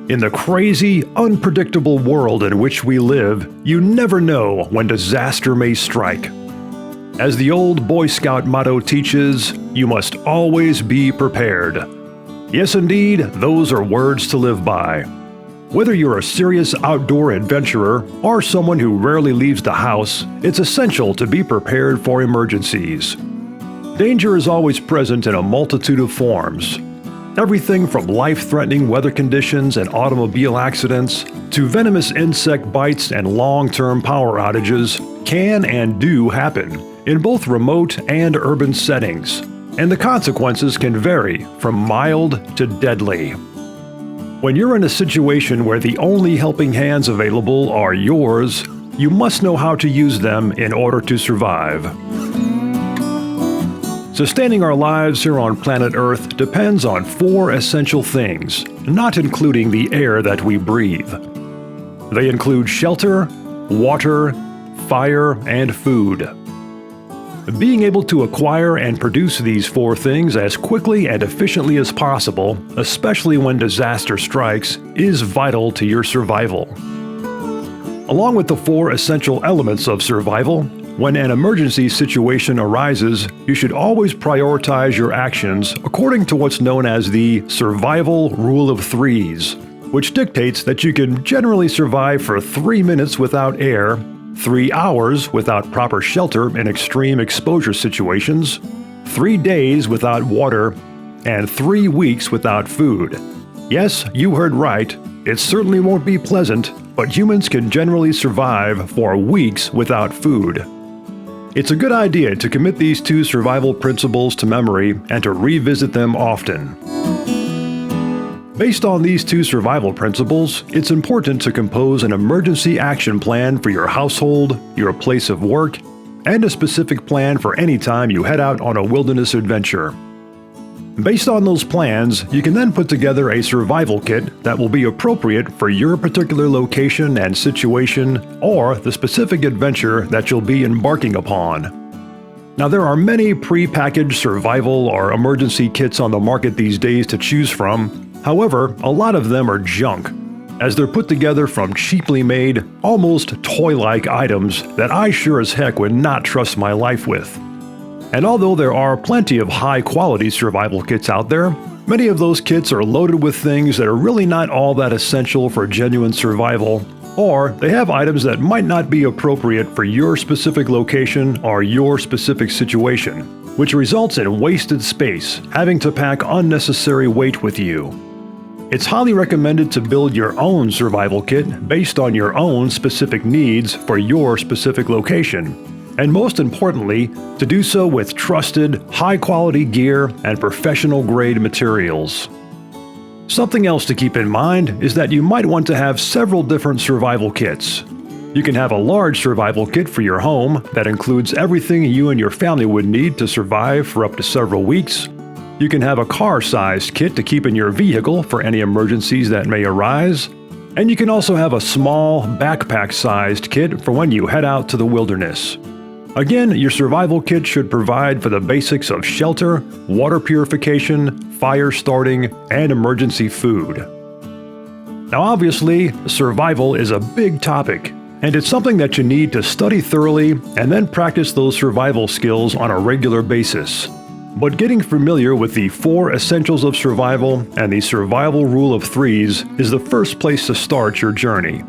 In the crazy, unpredictable world in which we live, you never know when disaster may strike. As the old Boy Scout motto teaches, you must always be prepared. Yes, indeed, those are words to live by. Whether you're a serious outdoor adventurer or someone who rarely leaves the house, it's essential to be prepared for emergencies. Danger is always present in a multitude of forms. Everything from life-threatening weather conditions and automobile accidents to venomous insect bites and long-term power outages can and do happen in both remote and urban settings, and the consequences can vary from mild to deadly. When you're in a situation where the only helping hands available are yours, you must know how to use them in order to survive. Sustaining our lives here on planet Earth depends on 4 essential things, not including the air that we breathe. They include shelter, water, fire, and food. Being able to acquire and produce these 4 things as quickly and efficiently as possible, especially when disaster strikes, is vital to your survival. Along with the 4 essential elements of survival, when an emergency situation arises, you should always prioritize your actions according to what's known as the survival rule of threes, which dictates that you can generally survive for 3 minutes without air, 3 hours without proper shelter in extreme exposure situations, 3 days without water, and 3 weeks without food. Yes, you heard right. It certainly won't be pleasant, but humans can generally survive for weeks without food. It's a good idea to commit these 2 survival principles to memory and to revisit them often. Based on these 2 survival principles, it's important to compose an emergency action plan for your household, your place of work, and a specific plan for any time you head out on a wilderness adventure. Based on those plans, you can then put together a survival kit that will be appropriate for your particular location and situation or the specific adventure that you'll be embarking upon. Now, there are many pre-packaged survival or emergency kits on the market these days to choose from. However, a lot of them are junk, as they're put together from cheaply made, almost toy-like items that I sure as heck would not trust my life with. And although there are plenty of high-quality survival kits out there, many of those kits are loaded with things that are really not all that essential for genuine survival, or they have items that might not be appropriate for your specific location or your specific situation, which results in wasted space, having to pack unnecessary weight with you. It's highly recommended to build your own survival kit based on your own specific needs for your specific location. And most importantly, to do so with trusted, high-quality gear and professional-grade materials. Something else to keep in mind is that you might want to have several different survival kits. You can have a large survival kit for your home that includes everything you and your family would need to survive for up to several weeks. You can have a car-sized kit to keep in your vehicle for any emergencies that may arise. And you can also have a small, backpack-sized kit for when you head out to the wilderness. Again, your survival kit should provide for the basics of shelter, water purification, fire starting, and emergency food. Now obviously, survival is a big topic, and it's something that you need to study thoroughly and then practice those survival skills on a regular basis. But getting familiar with the 4 essentials of survival and the survival rule of threes is the first place to start your journey.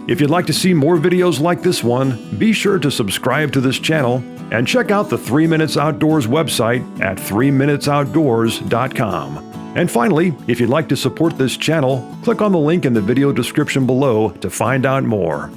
If you'd like to see more videos like this one, be sure to subscribe to this channel and check out the 3 Minutes Outdoors website at 3minutesoutdoors.com. And finally, if you'd like to support this channel, click on the link in the video description below to find out more.